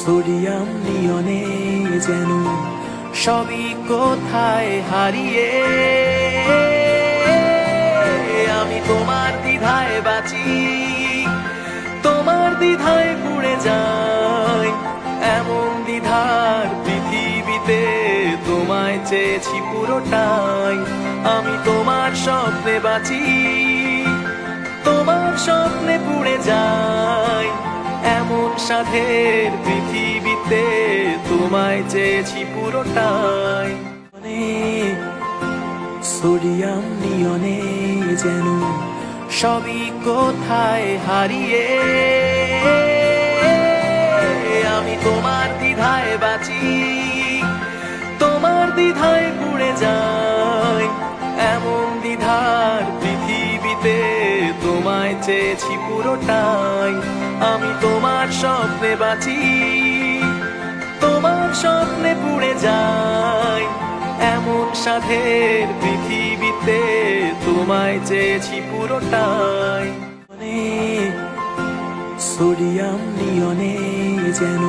Sodium নিয়নে যেন সবই কোথায় হারিয়ে আমি তোমার দ্বিধায় বাঁচি, তোমার দ্বিধায় পুড়ে যাই। এমন দ্বিধার পৃথিবীতে তোমায় চেয়েছি পুরোটাই। আমি তোমার স্বপ্নে বাঁচি, তোমার স্বপ্নে পুড়ে যাই। এমন সাধের পৃথিবীতে তোমায় চেয়েছি পুরোটাই। সোডিয়াম নিয়নে যেন সবই কোথায় হারিয়ে আমি তোমার দ্বিধায় বাঁচি, তোমার দ্বিধায় পুড়ে যাই। এমন দ্বিধার পৃথিবীতে তোমায় চেয়েছি পুরোটাই। আমি তোমার স্বপ্নে বাঁচি, তোমার স্বপ্নে পুড়ে যাই। এমন সাধের পৃথিবীতে তোমায় চেয়েছি পুরোটাই। সোডিয়াম নিয়নে যেন